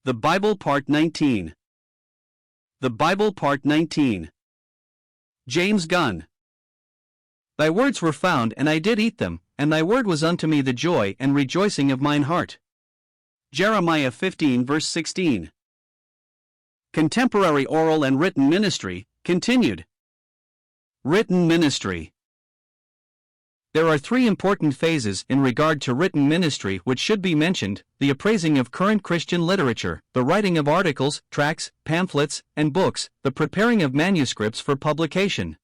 The Bible Part 19. The Bible Part 19. James Gunn. Thy words were found, and I did eat them, and thy word was unto me the joy and rejoicing of mine heart. Jeremiah 15 verse 16. Contemporary oral and written ministry, continued. Written ministry. There are three important phases in regard to written ministry which should be mentioned: the appraising of current Christian literature, the writing of articles, tracts, pamphlets, and books, the preparing of manuscripts for publication.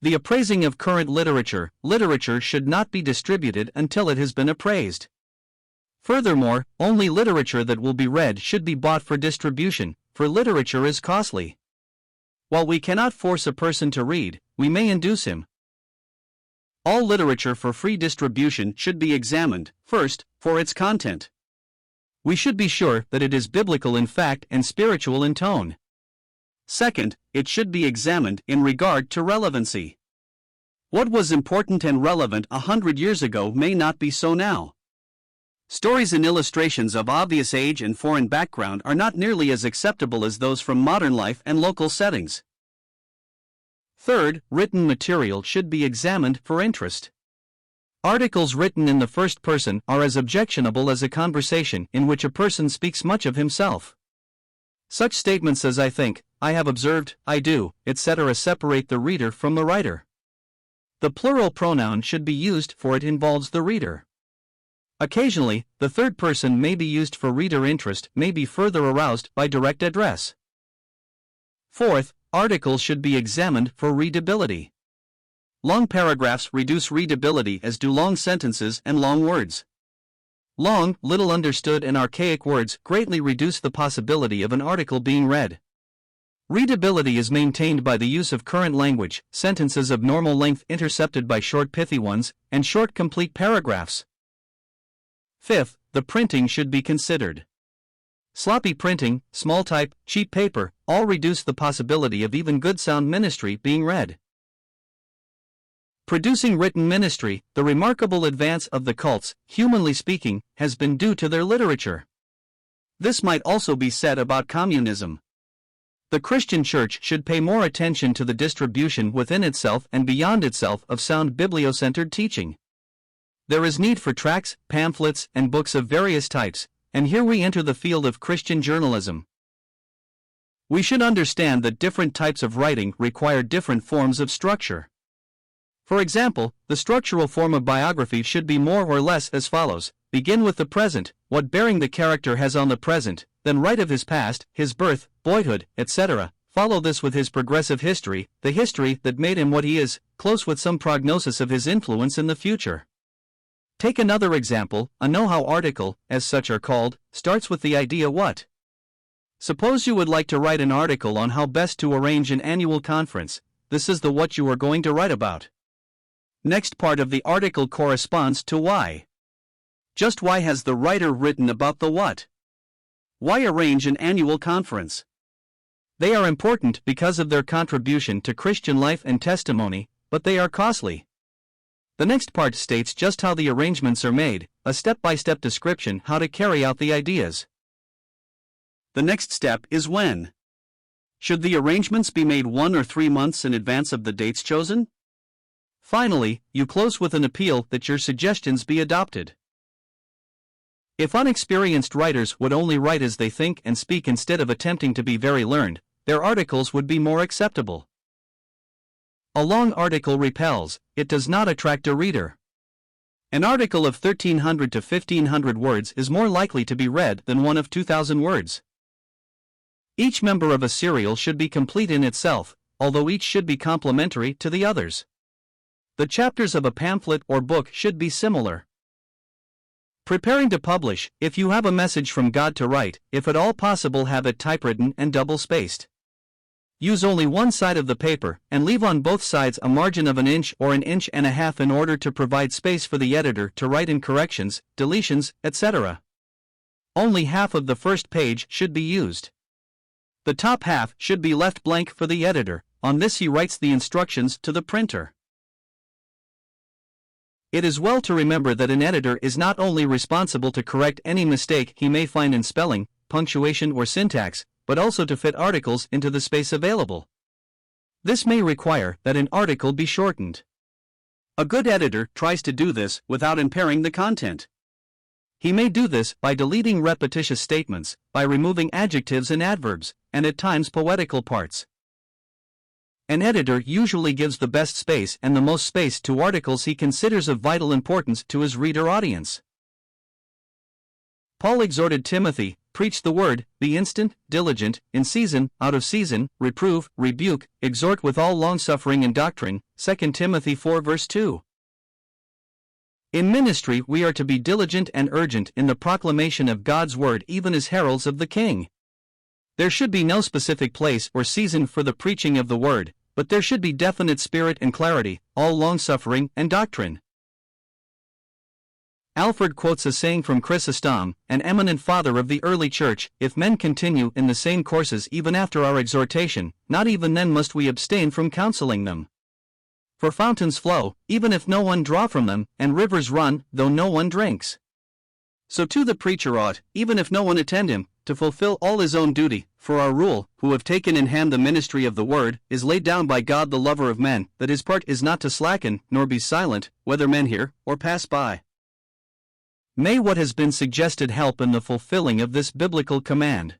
The appraising of current literature. Literature should not be distributed until it has been appraised. Furthermore, only literature that will be read should be bought for distribution, for literature is costly. While we cannot force a person to read, we may induce him. All literature for free distribution should be examined, first, for its content. We should be sure that it is biblical in fact and spiritual in tone. Second, it should be examined in regard to relevancy. What was important and relevant 100 years ago may not be so now. Stories and illustrations of obvious age and foreign background are not nearly as acceptable as those from modern life and local settings. Third, written material should be examined for interest. Articles written in the first person are as objectionable as a conversation in which a person speaks much of himself. Such statements as "I think," "I have observed," "I do," etc. separate the reader from the writer. The plural pronoun should be used, for it involves the reader. Occasionally, the third person may be used, for reader interest may be further aroused by direct address. Fourth, articles should be examined for readability. Long paragraphs reduce readability, as do long sentences and long words. Long, little understood and archaic words greatly reduce the possibility of an article being read. Readability is maintained by the use of current language, sentences of normal length intercepted by short pithy ones, and short complete paragraphs. Fifth, the printing should be considered. Sloppy printing, small type, cheap paper, all reduce the possibility of even good sound ministry being read. Producing written ministry. The remarkable advance of the cults, humanly speaking, has been due to their literature. This might also be said about communism. The Christian church should pay more attention to the distribution within itself and beyond itself of sound bibliocentered teaching. There is need for tracts, pamphlets, and books of various types, and here we enter the field of Christian journalism. We should understand that different types of writing require different forms of structure. For example, the structural form of biography should be more or less as follows: begin with the present, what bearing the character has on the present, then write of his past, his birth, boyhood, etc. Follow this with his progressive history, the history that made him what he is, close with some prognosis of his influence in the future. Take another example. A know-how article, as such are called, starts with the idea what. Suppose you would like to write an article on how best to arrange an annual conference. This is the what you are going to write about. Next part of the article corresponds to why. Just why has the writer written about the what? Why arrange an annual conference? They are important because of their contribution to Christian life and testimony, but they are costly. The next part states just how the arrangements are made, a step-by-step description how to carry out the ideas. The next step is when. Should the arrangements be made 1 or 3 months in advance of the dates chosen? Finally, you close with an appeal that your suggestions be adopted. If unexperienced writers would only write as they think and speak instead of attempting to be very learned, their articles would be more acceptable. A long article repels, it does not attract a reader. An article of 1,300 to 1,500 words is more likely to be read than one of 2,000 words. Each member of a serial should be complete in itself, although each should be complementary to the others. The chapters of a pamphlet or book should be similar. Preparing to publish. If you have a message from God to write, if at all possible, have it typewritten and double-spaced. Use only one side of the paper, and leave on both sides a margin of 1 inch or 1.5 inches in order to provide space for the editor to write in corrections, deletions, etc. Only half of the first page should be used. The top half should be left blank for the editor. On this he writes the instructions to the printer. It is well to remember that an editor is not only responsible to correct any mistake he may find in spelling, punctuation, or syntax, but also to fit articles into the space available. This may require that an article be shortened. A good editor tries to do this without impairing the content. He may do this by deleting repetitious statements, by removing adjectives and adverbs, and at times poetical parts. An editor usually gives the best space and the most space to articles he considers of vital importance to his reader audience. Paul exhorted Timothy, "Preach the word, be instant, diligent, in season, out of season, reprove, rebuke, exhort with all longsuffering and doctrine." 2 Timothy 4 verse 2. In ministry we are to be diligent and urgent in the proclamation of God's word, even as heralds of the King. There should be no specific place or season for the preaching of the word, but there should be definite spirit and clarity, all longsuffering and doctrine. Alfred quotes a saying from Chrysostom, an eminent father of the early church: "If men continue in the same courses even after our exhortation, not even then must we abstain from counseling them. For fountains flow, even if no one draw from them, and rivers run, though no one drinks. So too the preacher ought, even if no one attend him, to fulfill all his own duty, for our rule, who have taken in hand the ministry of the word, is laid down by God the lover of men, that his part is not to slacken, nor be silent, whether men hear, or pass by." May what has been suggested help in the fulfilling of this biblical command.